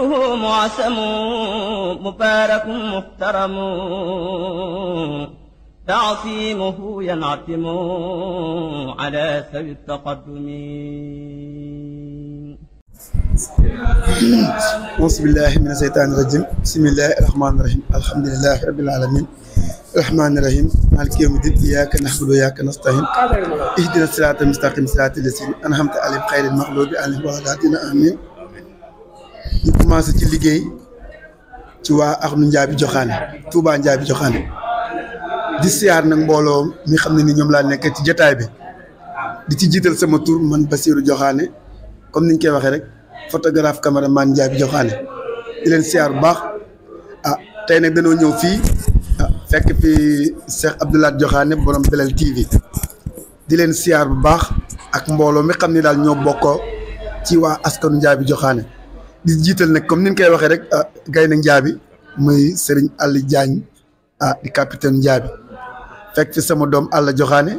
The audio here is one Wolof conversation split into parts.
معسم مبارك محترم تعصيمه ينعتم على سوي التقدم. أعوذ بالله من الشيطان الرجيم بسم الله الرحمن الرحيم الحمد لله رب العالمين الرحمن الرحيم مالك يوم الدين إياك نعبد وإياك نستعين اهدنا الصراط المستقيم صراط الذين أنعمت عليهم غير المغضوب عليهم ولا الضالين آمين. ñu commencé ci liggéey ci waa Axlu Njaabi Joxaane Touba Njaabi Joxaane di siyaar nag mbooloo mi xam ne ni ñoom laa nekk ci jotaay bi di ci jiital sama tur man Bassirou Joxaane comme niñ koy waxee rek photographe caméraman Njaabi Joxaane di leen siyaar bu baax. Tey nag dañoo ñëw fii fekk fi Cheikh Abdoulaye Joxaane borom Belel TV di leen siyaar bu baax ak mbooloo mi xam ne daal ñoo bokkoo ci waa askanu Njaabi Joxaane di jiital nag comme ni ñu koy waxee rek gaynde Njaabi muy Serigne Alla Diagne di capitaine Njaabi fekk fi sama doom Alla Joxaane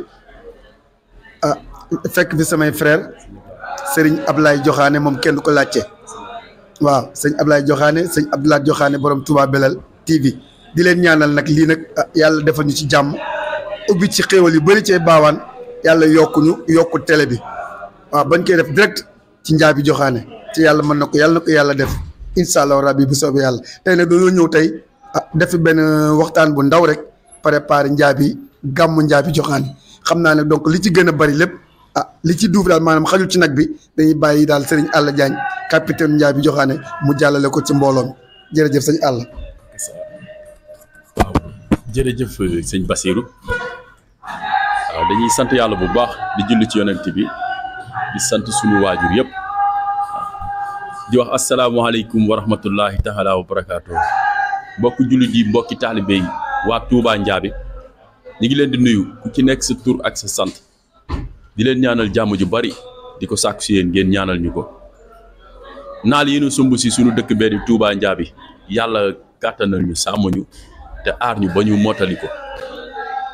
fekk fi samay frère Serigne Ablaye Joxaane moom kenn du ko laajte waaw sëñ Ablaye Joxaane sëñ Abdoulaye Joxaane borom Touba Belel TV di leen ñaanal nag lii nag yàlla defal ñu ci jàmm ubbi ci xéewal yu bëri cee baawaan yàlla yokku télé bi waaw bañ koy def direct ci Njaabi Joxaane ci yàlla mën na ko yàlla def incha allah rabbi bu soobee yàlla. tey nag dañoo ñëw tey def benn waxtaan bu ndaw rek préparé Njaabi gàmmu Njaabi Joxaane xam naa ne donc li ci gën a bari lépp li ci duuf daal maanaam xajul ci nag bi dañuy bàyyi daal Serigne Alla Diagne capitaine Njaabi Joxaane mu jàllale ko ci mbooloo mi jërëjëf sëñ Alla. waaw jërëjëf sëñ Bassirou waaw dañuy sant yàlla bu baax di julli ci yonent bi di sant suñu waajur yëpp. di wax asalaamaaleykum wa rahmatullahi taala wa barakaatu mbokki jullit yi mbokki taalibe yi waa Touba Njaabi ñu ngi leen di nuyu ku ci nekk sa tur ak sa sant di leen ñaanal jàmm ju bari di ko sàkku si yéen ngeen ñaanal ñu ko naal yi nu sumb si sunu dëkk bee di Touba Njaabi yàlla kàttanal ñu sàmm ñu te aar ñu ba ñu mottali ko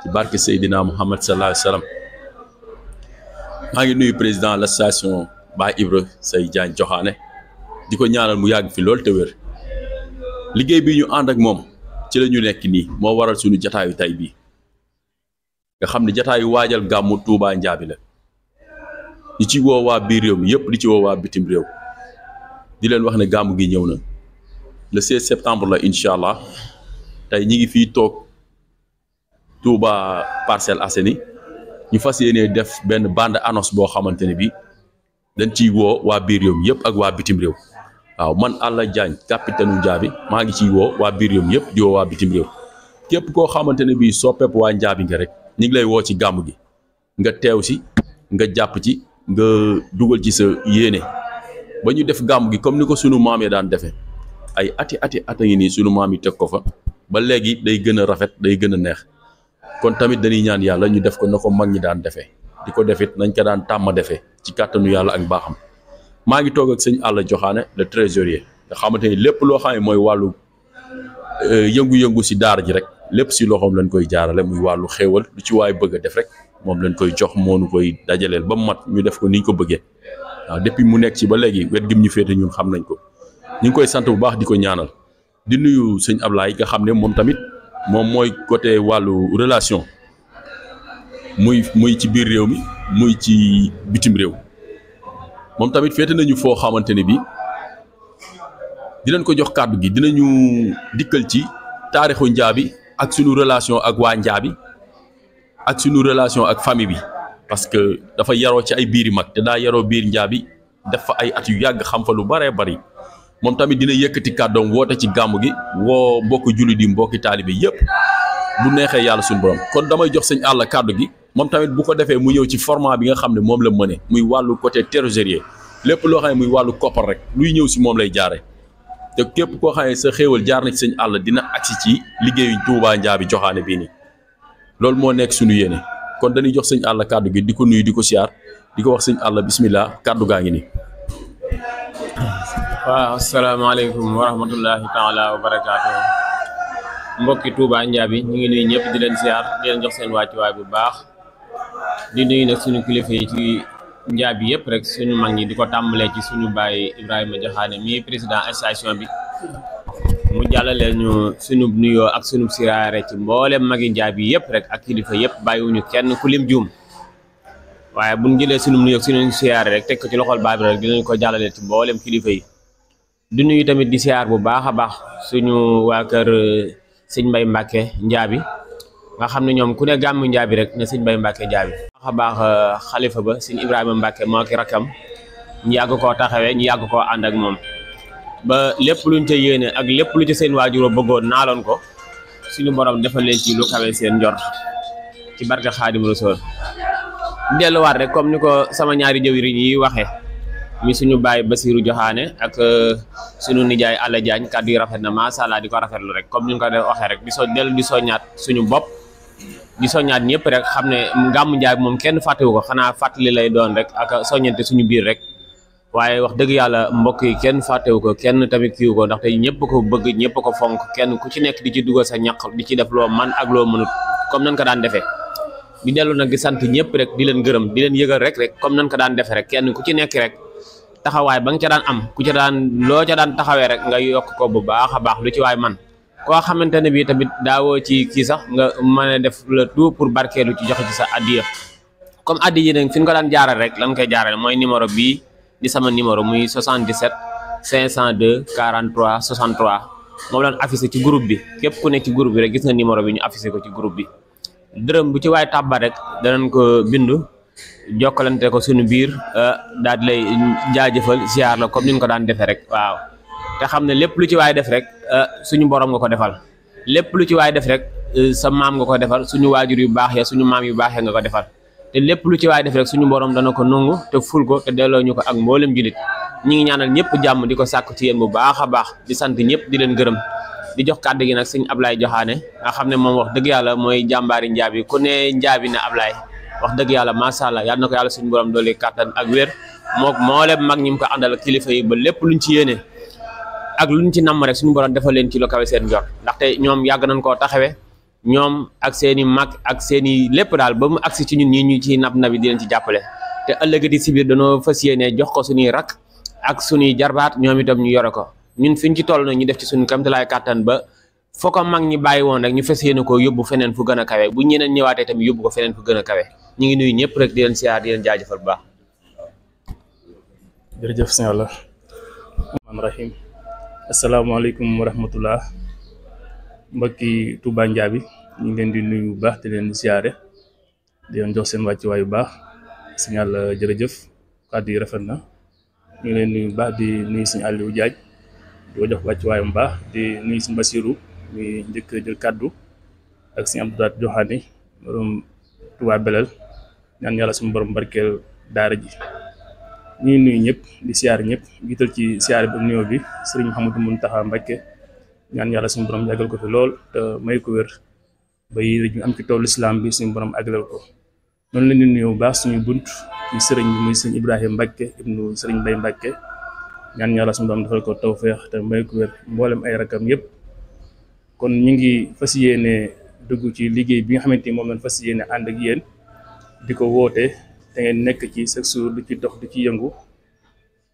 ci barke Seydina Muhammad sallallahu alayhi wa sallam maa ngi nuyu président l'association Baye Ibra Say Diagne Joxaane di ko ñaanal mu yàgg fi lool te wér liggéey bi ñu ànd ak moom ci la ñu nekk nii moo waral suñu jataayu tay bii nga xam ne jataayu waajal gàmmu Touba Njaabi la ñu ci woo waa biir réew mi yëpp di ci woo waa bitim réew di leen wax ne gàmmu gi ñëw na le 16 septembre la incha allah tey ñi ngi fii toog Touba Parcelles Assainies ñu fas yéenee def benn bande annonce boo xamante ne bi dañ ciy woo waa biir réew mi yëpp ak waa bitim réew waaw man Alla Diagne capitaine Njaabi maa ngi ciy woo waa biir réew mi yëpp di woo waa bitim réew képp koo xamante ne bii soppeeku waa Njaabi nga rek ñu ngi lay woo ci gàmmu gi nga teew si nga jàpp ci nga dugal ci sa yéene ba ñu def gàmmu gi comme ni ko sunu maam yi daan defee ay ati ngi nii sunu maam yi teg ko fa ba léegi day gën a rafet day gën a neex kon tamit dañuy ñaan yàlla ñu def ko na ko mag ñi daan defee di ko defit nañ ko daan tàmm defee ci kàttanu yàlla ak baaxam maa ngi toog ak sëñ Alla Joxaane le trésorier nga xamante ni lépp loo xam ne mooy wàllu yëngu-yëngu si daara ji rek lépp si loxoom lañ koy jaarale muy wàllu xéewal lu ci waay bëgg a def rek moom lañ koy jox moo nu koy dajaleel ba mu mat ñu def ko ni ñu ko bëggee waaw depuis mu nekk ci ba léegi wet gim ñu féete ñun xam nañ ko ñu ngi koy sant bu baax di ko ñaanal di nuyu sëñ Ablaye nga xam ne moom tamit moom mooy côté wàllu relation muy ci biir réew mi muy ci bitim réew moom tamit féete nañu foo xamante ne bi dinañ ko jox kàddu gi dinañu dikkal ci taarixu Njaabi ak sunu relation ak waa Njaabi ak sunu relation ak famille bi parce que dafa yaroo ci ay biiri mag te daa yaroo biir Njaabi def fa ay at yu yàgg xam fa lu baree bari moom tamit dina yëkkati kàddoom woote ci gàmmu gi woo mbokki jullit yi mbokki taalibe yëpp bu neexee yàlla suñu borom kon damay jox sëñ Alla kàddu gi moom tamit bu ko defee mu ñëw ci format bi nga xam ne moom la mëne muy wàllu côté trésorier lépp loo xam ne muy wàllu koppar rek luy ñëw si moom lay jaare te képp koo xam ne sa xéewal jaar na ci sëñ Alla dina agsi ci liggéeyu Touba Njaabi Joxaane bii nii loolu moo nekk suñu yéene kon dañuy jox sëñ Alla kàddu gi di ko nuyu di ko siyaar di ko wax sëñ Alla bismillah kàddu gaa ngi nii. waaw asalaamaaleykum wa rahmatullahi taala wa barakaatu mbokki Touba Njaabi ñu ngi nuyu ñëpp di leen siyaar di leen jox seen wàccuwaay bu baax di nuyu nag suñu kilifa yi ci njaabi yëpp rek suñu mag ñi di ko tàmbalee ci suñu baay Ibrahima Joxaane mi président association bi mu jàllale ñu suñu nuyoo ak suñu siraare ci mboolem magi njaabi yëpp rek ak kilifa yëpp bàyyiwuñu kenn ku lim juum waaye buñ jëlee suñu nuyoo ak suñu siyaare rek teg ko ci loxol baay bi rek dinañ ko jàllale ci mboolem kilifa yi di nuyu tamit di siyaar bu baax a baax suñu waa kër sëñ Mbay Mbàkke njaabi nga xam ne ñoom ku ne gàmmu njaabi rek ne sëñ Mbay Mbàkke njaabi baax a baax xalifa ba sëñ Ibrahima Mbàkke moo ki rakkam ñu yàgg koo taxawee ñu yàgg koo ànd ak moom ba lépp luñ ca yéene ak lépp lu ci seen waajuroo bëggoon naaloon ko suñu borom defal leen ci lu kawe seen njort ci barke Xaadim Rasuul delluwaat rek comme ni ko sama ñaari jëwriñ yi waxee mi suñu baay Basiiru Joxaane ak suñu nijaay Alla Jaañ kàddu yi rafet na macha allah di ko rafetlu rek comme ni ñu ko def waxee rek di soññaat suñu bopp di soññaat ñëpp rek xam ne gàmmu Njaay moom kenn fàttewu ko xanaa fàttali lay doon rek ak soññante suñu biir rek waaye wax dëgg yàlla mbokk yi kenn fàttewu ko kenn tamit kiiwu ko ndaxte ñëpp ko bëgg ñëpp ko fonk kenn ku ci nekk di ci dugal sa ñaq di ci def loo man ak loo mënut comme nan ko daan defee di dellu nag di sant ñëpp rek di leen gërëm di leen yëgal rek comme nan ko daan defee rek kenn ku ci nekk rek taxawaay ba nga ca daan am ku ca daan loo ca daan taxawee rek nga yokk ko bu baax a baax lu ci waay man koo xamante ne bii tamit daawoo ci kii sax nga mën a def le tout pour barkeelu ci joxe ci sa addiya comme addiya nag fi ñu ko daan jaaral rek lan koy jaaral mooy numéro bii di sama numéro muy 77 502 43 63 moom lañ affiché ci groupe bi képp ku nekk ci groupe bi rek gis nga numéro bi ñu affiché ko ci groupe bi dërëm bu ci waay tàbba rek danañ ko bindu jokkalante ko suñu biir daal di lay jaajëfal ziar la comme ni ñu ko daan defee rek waaw te xam ne lépp lu ci waay def rek suñu borom nga ko defal lépp lu ci waay def rek sa maam nga ko defal suñu waajur yu baax ya suñu maam yu baax ya nga ko defal te lépp lu ci waay def rek suñu borom dana ko nungu te ful ko te delloo ñu ko ak mboolem julit ñi ngi ñaanal ñëpp jàmm di ko sàkk ci yéen bu baax a baax di sant ñëpp di leen gërëm di jox kàddu gi nag sëñ Ablaye Joxaane nga xam ne moom wax dëgg yàlla mooy jàmbaari njaabi ku ne njaabi ne Ablaye wax dëgg yàlla macha allah yal na ko yàlla suñu borom doole kàttan ak wér mook mboolem mag ñi mu ko àndal kilifa yi ba lépp luñ ci yéene ak luñ ci namm rek suñu borom defal leen ci lu kawe seen njort ndaxte ñoom yàgg nañ koo taxawee ñoom ak seen i mag ak seen i lépp daal ba mu agsi ci ñun ñii ñu ci nabi di leen ci jàppale te ëllëgati si biir dañoo fas yéene jox ko suñuy rak ak suñuy jarbaat ñoom itam ñu yore ko ñun fiñ ci toll na ñu def ci suñu kamtalaay kàttan ba foo ko mag ñi bàyyi woon rek ñu fas yéene koo yóbbu feneen fu gën a kawe bu ñeneen ñëwaatee tamit yóbbu ko feneen fu gën a kawe ñu ngi nuyu ñëpp rek di leen siyaar di leen jaajëfal bu baax. jërëjëf sëñ Alla rahmaan rahim asalaamaaleykum wa rahmatullah mbokki Touba Ndiaby ñu ngi leen di nuyu bu baax di leen siyaare di leen jox seen wàccuwaay bu baax sëñ Alla jërëjëf kàddu yi rafet na ñu ngi leen nuyu bu baax di nuyu sëñ Aliou Diagne di ko jox wàccuwaay bu baax di nuyu sëñ Basiru muy njëkk jël kàddu ak sëñ Abdoulaye Joxaane borom Touba Belel ñaan yàlla suñu borom barkeel daara ji ñu nuyu ñëpp di siyaar ñëpp jiital ci siyaar bi nuyoo bi sëriñ Mouhamadou Mountakha Mbacké ñaan yàlla suñu borom yàggal ko fi lool te may ko wér ba yi ñu am ci toolu islam bi suñu borom àggalal ko noonu la ñu nuyoo bu baax suñu bunt ci sëriñ bi muy sëriñ Ibrahima Mbacké ibnu sëriñ Mbay Mbacké ñaan yàlla suñu borom defal ko tawfeex te may ko wér mboolem ay rakam yëpp kon ñu ngi fas yéene dugg ci liggéey bi nga xamante ni moom lañ fas yéene ànd ak yéen di ko woote te ngeen nekk ci chaque jour di ci dox di ci yëngu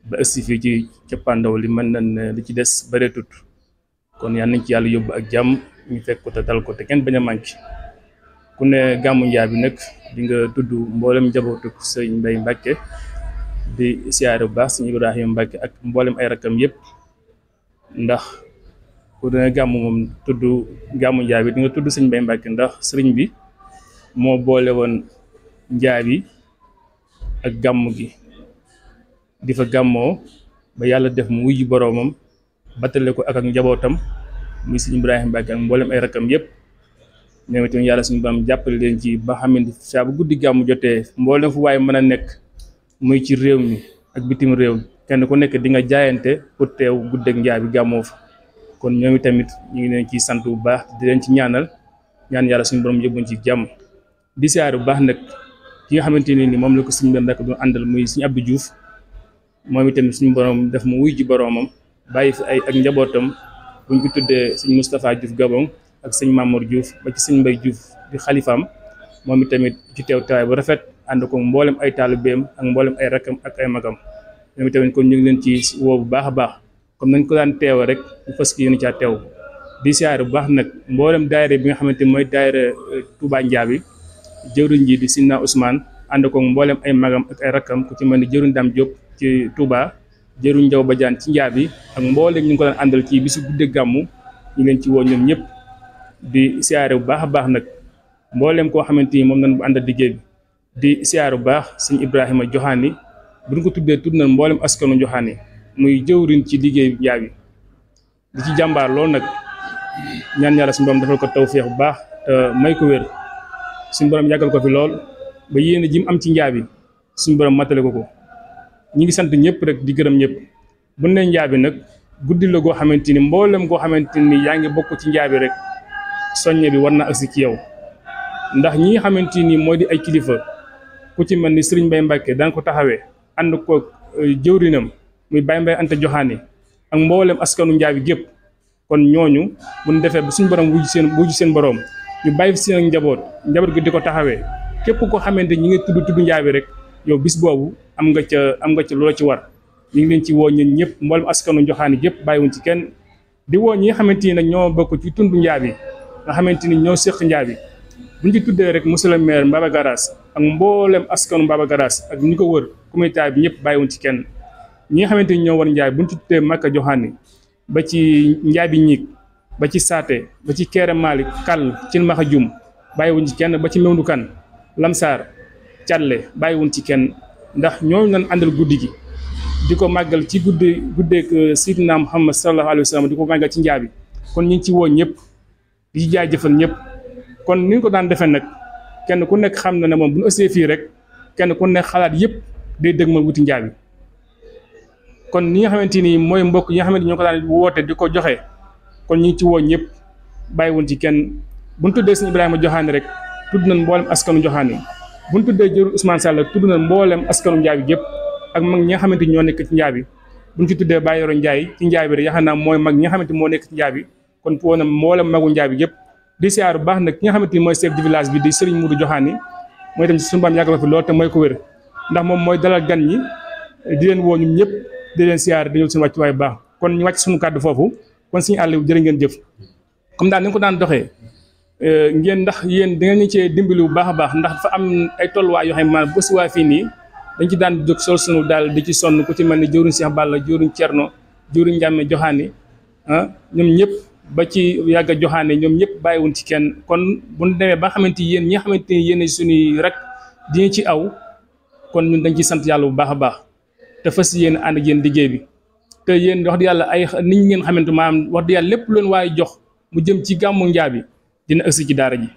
ba ëgsi fii ci cappaandaw li mën nañ ne li ci des bareetut kon yal nañ ci yàlla yóbbu ak jàmm ñu fekk ko te dal ko te kenn bañ a manqué ku ne gàmmu Ndiaby nag di nga tudd mboolem njabootu sëriñ Mbay Mbacké di siyaare bu baax sëriñ Ibrahima Mbacké ak mboolem ay rakam yëpp ndax ku ne gàmmu moom tudd gàmmu Ndiaby di nga tudd sëriñ Mbay Mbacké ndax sëriñ bi moo boole woon Ndiaby ak gàmm gi di fa gàmmoo ba yàlla def mu wujji boroomam battale ko ak njabootam muy sëñ Ibrahima Mbacké ak mboolem ay rakam yëpp ñoom itam yàlla suñu bam jàppale leen ci ba xamante saa bu guddi gàmm jotee mboolem fu waaye mën a nekk muy ci réew mi ak bitim réew kenn ku nekk di nga jaayante pour teew guddeeg Ndiaby gàmmoo fa kon ñoom tamit ñu ngi leen ciy sant bu baax di leen ci ñaan yàlla suñu borom yóbbuñ ci jàmm di siyaare bu baax nag ki nga xamante ne ni moom la ko sëñ Mbay Mbacké doon àndal muy sëñ Abdou Diouf moom itamit suñu borom def mu wuy ji boroomam bàyyi fi ay ak njabootam buñ ko tuddee sëñ Moustapha Diouf Gabon ak sëñ Mamour Diouf ba ci sëñ Mbay Diouf di xalifaam moom itamit ci teew tawaay bu rafet ànd ko mboolem ay taalibeem ak mboolem ay rakkam ak ay magam ñoom tamit kon ñu ngi leen ci woo bu baax a baax comme nañ ko daan teew rek ñu fas yéene caa teew di siyaare bu baax nag mboolem daayira bi nga xamante mooy daayira Touba Ndiaby jëwriñ ji di Sinna Ousmane ànd ko mboolem ay magam ak ay rakkam ku ci mel ni jëwriñ Dame Diop ci Touba jëwriñ Ndiaw Badiane ci Ndiaby ak mboolem ñu ngi ko daan àndal ci bisu gudde gàmmu ñu leen ci woo ñoom ñëpp di siyaare bu baax a baax nag mboolem koo xamante ni moom nañ bu àndal liggéey bi di siyaare bu baax sëñ Ibrahima Joxaani bu ñu ko tuddee tudd na mboolem askanu Joxaani muy jëwriñ ci liggéey Ndiaby di ci jàmbaar loolu nag ñaan yàlla suñu borom defal ko tawfeex bu baax te may ko wér suñu borom yàggal ko fi lool ba yéen a ji mu am ci Ndiaby suñu borom matale ko ñi ngi sant ñëpp rek di gërëm ñëpp bu ne Ndiaby nag guddi la goo xamante ni mboolem goo xamante ni yaa ngi bokk ci Ndiaby rek soññe bi war na agsi ci yow ndax ñi nga xamante ni moo di ay kilifa ku ci mel ni Serigne Mbaye Mbacke daan ko taxawee ànd ko jëwrinam muy Baye Mbaye Anta Joxaani ak mboolem askanu Ndiaby gépp kon ñooñu bu ñu defee ba suñu borom wujj seen borom ñu bàyyi fi seen njaboot gi di ko taxawee képp koo xamante ñi ngi tudd Ndiaby rek yow bis boobu am nga ca loola ci war ñu ngi leen ci woo ñun ñëpp mboolem askanu Joxaani gépp bàyyiwuñ ci kenn di woo ñi nga xamante ni nag ñoo bokk ci tund Ndiaby nga xamante ni ñoo séq Ndiaby buñ ci tuddee rek monsieur le maire Mbaba Garaas ak mboolem askanu Mbaba Garaas ak ñi ko wër communauté bi ñëpp bàyyiwuñ ci kenn ñi nga xamante ni ñoo war Ndiaby buñ ci tuddee Makka Joxaani ba ci Ndiaby ñiig ba ci Saate ba ci Kéré Malik Kall Cin Maxa Jum bàyyiwuñ ci kenn ba ci Mewndu Kan Lamsaar Calle bàyyiwuñ ci kenn ndax ñooñu lañ àndal guddi gi di ko màggal ci guddeeg Sidina Muhammad sallallahu alayhi wa sallam di ko màggal ci Ndiaby kon ñu ngi ci woo ñëpp di ci jaajëfal ñëpp kon ni ñu ko daan defee nag kenn ku nekk xam na ne moom bu ñu ëssee fii rek kenn ku nekk xalaat yëpp day dëgg ma wuti Ndiaby kon ñi nga xamante ni mooy mbokk yi nga xamante ni ñoo ko daan woote di ko joxe kon ñu ngi ci woo ñëpp bàyyiwuñ ci kenn bu ñu tuddee sëñ Ibrahima Joxaani rek tudd nañ mboolem askanu Joxaani bu ñu tuddee jëru Ousmane Sall tudd nañ mboolem askanu Ndiaby gépp ak mag ñi nga xamante ni ñoo nekk ci Ndiaby bu ñu ci tuddee Baye Yoro Ndiaye ci Ndiaby rek yaakaar naa mooy mag ñi nga xamante ni moo nekk ci Ndiaby kon foo na mboolem magu Ndiaby gépp di siyaar bu baax nag ki nga xamante ni mooy chef de village bi di Serigne Moudou Joxaani mooy tam suñu baam yàggal fi lool te mooy ko wér ndax moom mooy dalal gan ñi di leen woo ñun ñëpp di leen siyaar di ñëw suñu wàccuwaay bu baax kon ñu wàcc suñu kàddu foofu kon suñu àll jërë ngeen jëf comme daal ni nga ko daan doxee ngeen ndax yéen da ngeen ñu cee dimbali bu baax a baax ndax dafa am ay tolluwaay yoo xam ne maanaam bés waa fii nii dañ ci daan jóg sol suñu daal di ci sonn ku ci mel ni jëwriñ Cheikh Balla jëwriñ Cerno jëwriñ Njàmme Joxaani ñoom ñëpp ba ci yàgg a Joxaane ñoom ñëpp bàyyiwuñ ci kenn kon bu ñu demee ba xamante yéen ñi nga xamante ni yéen suñuy rek diñu ci aw kon ñun dañ ciy sant yàlla bu baax a baax te fas yéen ànd ak yéen liggéey bi te yéen wax di yàlla ay nit ñi ngeen xamante maanaam wax di yàlla lépp leen waaye jox mu jëm ci gàmmu Ndiaby dina ëgsi ci daara ji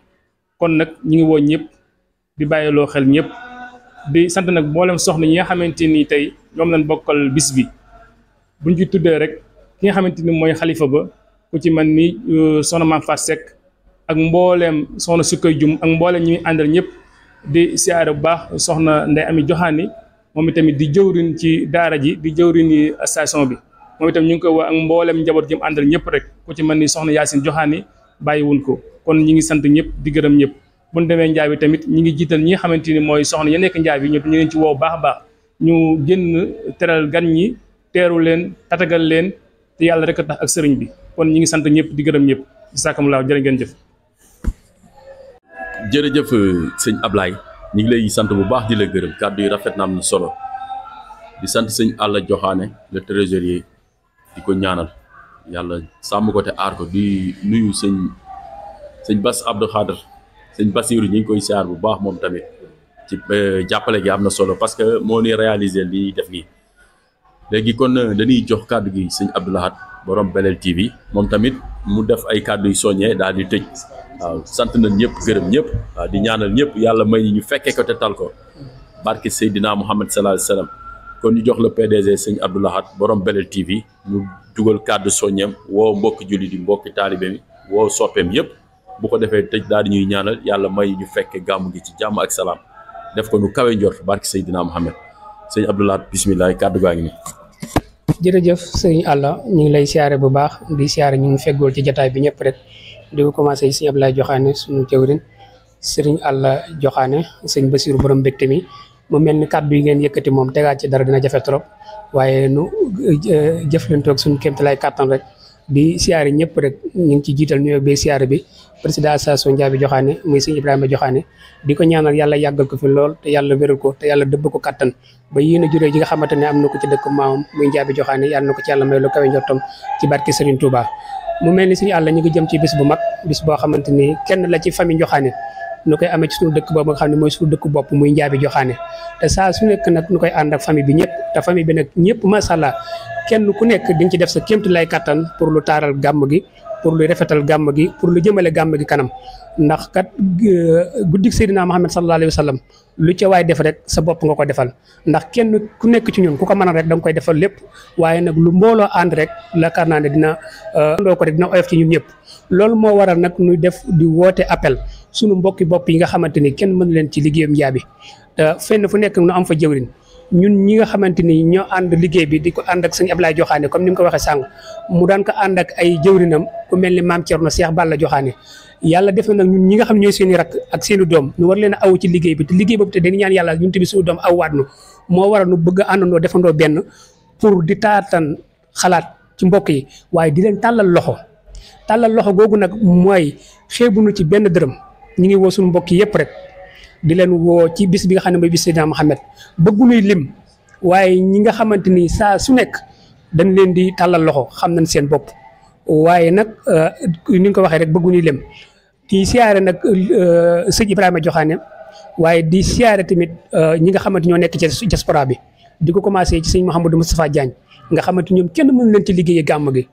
kon nag ñu ngi woo ñëpp di bàyyiloo xel ñëpp di sant nag mboolem soxna ñi nga xamante ni tey ñoom lañ bokkal bis bi buñ ci tuddee rek ki nga xamante ni mooy xalifa ba ku ci mel ni soxna Maam Faat Seck ak mbooleem soxna Sukkay Jum ak mbooleem ñi muy àndal ñëpp di siyaare bu baax soxna Ndey Ami Joxaani moom itamit di jëwriñ ci daara ji di jëwriñ station bi moom itam ñu ngi koy wax ak mbooleem njaboot jëm àndal ñëpp rek ku ci mel ni soxna Yaasin Joxaani bàyyiwuñ ko kon ñi ngi sant ñëpp di gërëm ñëpp bu ñu demee Ndiaby tamit ñi ngi jiital ñi nga xamante ni mooy soxna ya nekk Ndiaby ñëpp ñu leen ci woo baax a baax ñu génn teral gan ñi teeru leen tatagal leen te yàlla rek a tax ak sëriñ bi kon ñi ngi sant ñëpp di gërëm ñëpp jazaakumullah jërë ngeen jëf. jërëjëf sëñ Ablaye ñu ngi lay sant bu baax di la gërëm kàddu yi rafet na am na solo di sant sëñ Alla Joxaane le trésorier di ko ñaanal yàlla sàmm ko te aar ko di nuyu sëñ Bass Abdou Khader sëñ Basiru ñu ngi koy siyaar bu baax moom tamit ci jàppale gi am na solo parce que moo ni réaliser li def nii léegi kon dañuy jox kàddu gi sëñ Abdou Lahad borom Belel TV moom tamit mu def ay kàddu yu soññee daal di tëj waaw sant nañ ñëpp gërëm ñëpp waaw di ñaanal ñëpp yàlla may ñu fekkee ko te tal ko barke Seydina Muhammad sallallahu alayhi wa sallam kon ñu jox la PDG sëñ Abdou Lahad borom Belel TV mu dugal kàddu soññeem woo mbokki julli di mbokki taalibe mi woo soppeem yëpp bu ko defee tëj daal di ñuy ñaanal yàlla may ñu fekke gàmmu gi ci jàmm ak salaam def ko nu kawe njort barke Seydina Muhammad sëñ Abdou Lahad bisimilah kàddu gaa ngi nii. jërëjëf sëñ Alla ñu ngi lay siyaare bu baax di siyaare ñu ngi feggool ci jataay bi ñëpp rek di ko commencé sëñ Ablaye Joxaane suñu jëwrin sëriñ Alla Joxaane sëñ Basiru borom mbégte mi mu mel ni kàddu yi ngeen yëkkati moom tegaat ci dara dina jafe trop waaye nu jëflantoog suñu kéemtalaay kàttan rek di siyaare ñëpp rek ñu ngi ci jiital nuyoo beeg siyaare bi président association Njaabi Joxaane muy sëñ Ibrahima Joxaane di ko ñaanal yàlla yàggal ko fi lool te yàlla wéral ko te yàlla dëbb ko kattan ba yéen a juree ji nga xamante ne am na ko ci dëkk maamam muy Njaabi Joxaane yàlla na ko ci yàlla may lu kawe njortam ci barke Serigne Touba. mu mel ni suñu àlla ñu ngi jëm ci bis bu mag bis boo xamante ni kenn la ci famille Joxaane nu koy amee ci suñu dëkk boobu nga xam ne mooy suñu dëkk bopp muy Njaabi Joxaane te saa su nekk nag nu koy ànd ak famille bi ñëpp te famille bi nag ñëpp macha allah kenn ku nekk di nga ci def sa kéemtu lay kattan pour lu taaral gàmm gi pour lu rafetal gàmm gi pour lu jëmale gàmm gi kanam ndax kat guddik Seydina Muhammad sallallahu alayhi wa sallam lu ca waay def rek sa bopp nga ko defal ndax kenn ku nekk ci ñun ku ko mënal rek da nga koy defal lépp waaye nag lu mbooloo ànd rek yaakaar naa ne dina ndoo ko rek dina oyof ci ñun ñëpp loolu moo waral nag ñuy def di woote appel sunu mbokki bopp yi nga xamante ni kenn mën leen ci liggéeyam Njaabi te fenn fu nekk nu am fa jëwrin ñun ñi nga xamante ni ñoo ànd liggéey bi di ko ànd ak sëñ Ablaye Joxaane comme ni nga ko waxee sànq mu daan ko ànd ak ay jëwrinam ku mel ni maam Thierno Cheikh Balla Joxaane yàlla def na nag ñun ñi nga xam ne ñooy seen i rakk ak seen i doom ñu war leen a aw ci liggéey bi te liggéey boobu te dañu ñaan yàlla ñun tamit suñu doom awwaat nu moo waral nu bëgg a àndandoo defandoo benn pour di taatan xalaat ci mbokk yi waaye di leen tàllal loxo googu nag mooy xeebuñu ci benn dërëm ñu ngi woo suñu mbokk yi yëpp rek di leen woo ci bis bi nga xam ne mooy bis Seydina Muhammad bëgguñuy lim waaye ñi nga xamante ni saa su nekk dañ leen di tàllal loxo xam nañ seen bopp waaye nag ni nga ko waxee rek bëgguñuy lim di siyaare nag sëñ Ibrahima Joxaane waaye di siyaare tamit ñi nga xamante ñoo nekk ci diaspora bi di ko commencé ci sëñ Mouhamadou Moustapha Diagne nga xamante ñoom kenn mënu leen ci liggéeyee gàmm gi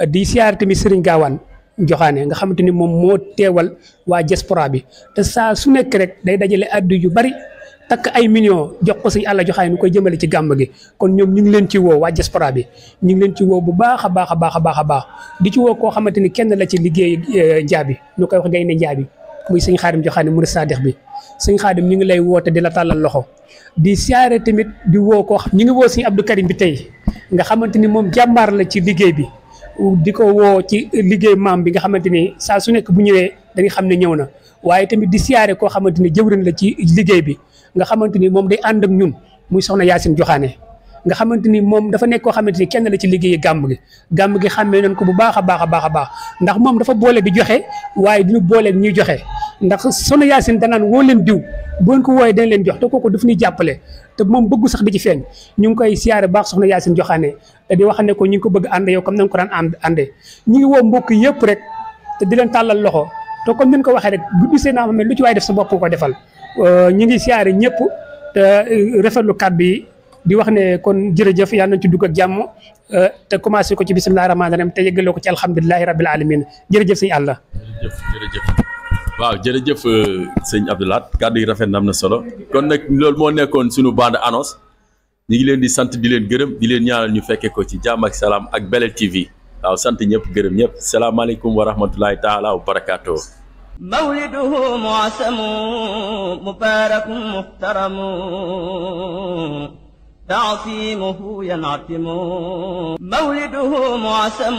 di siyaare tamit Serigne Gawane Joxaane nga xamante ni moom moo teewal waa diaspora bi te saa su nekk rek day dajale addu yu bari takk ay millions jox ko sëñ Alla Joxaane nu koy jëmale ci gàmm gi kon ñoom ñu ngi leen ci woo waa diaspora bi ñu ngi leen ci woo bu baax a baax a baax a baax a baax di ci woo koo xamante ni kenn la ci liggéey Njaabi ñu koy wax Gaynde Njaabi muy sëñ Xaadim Joxaane murid saadix bi sëñ Xaadim ñu ngi lay woo te di la tàllal loxo di siyaare tamit di woo koo xam ñu ngi woo sëñ Abdou Karim bi tey nga xamante ni moom jàmbaar la ci liggéey bi di ko woo ci liggéey maam bi nga xamante ni saa su nekk bu ñëwee dañuy xam ne ñëw na waaye tamit di siyaare koo xamante ni jëwriñ la ci liggéey bi nga xamante ni moom day ànd ak ñun muy soxna Yacine Joxaane nga xamante ni moom dafa nekk koo xamante ni kenn la ci liggéeyi gàmm gi xàmmee nañ ko bu baax a baax a baax a baax ndax moom dafa boole di joxe waaye duñu boole ñuy joxe ndax soxna Yacine danaan woo leen diw bu ngeen ko wooyee dañ leen jox te kooku daf ñuy jàppale te moom bëggu sax di ci feeñ ñu ngi koy siyaare baax soxna Yacine Joxaane te di wax ne ko ñu ngi ko bëgg ànd yow comme nañ ko daan àndee ñu ngi woo mbokk yëpp rek te di leen tàllal loxo te comme ni ñu ko waxee rek guddi Seydina Muhammad lu ci waay def sa bopp ko defal ñu ngi siyaare ñëpp te rafetlu kàddu yi di wax ne kon jërëjëf yàlla nañ ci dugg ak jàmm te commencé ko ci bismillahi rahmaani rahim te yëgale ko ci alhamdulilahi rabbil alamin jërëjëf sëñ Alla. jërëjëf waaw jërëjëf sëñ Abdoulaat kàddu yi rafet na am na solo kon nag loolu moo nekkoon suñu bande annonce ñu ngi leen di sant di leen gërëm di leen ñaanal ñu fekkee ko ci jàmm ak salaam ak Belel TV waaw sant ñëpp gërëm ñëpp salaamaaleykum wa rahmatullahi taala wa barakaatuh. مولده معسم مبارك محترم تعصيمه ينعتم مولده معسم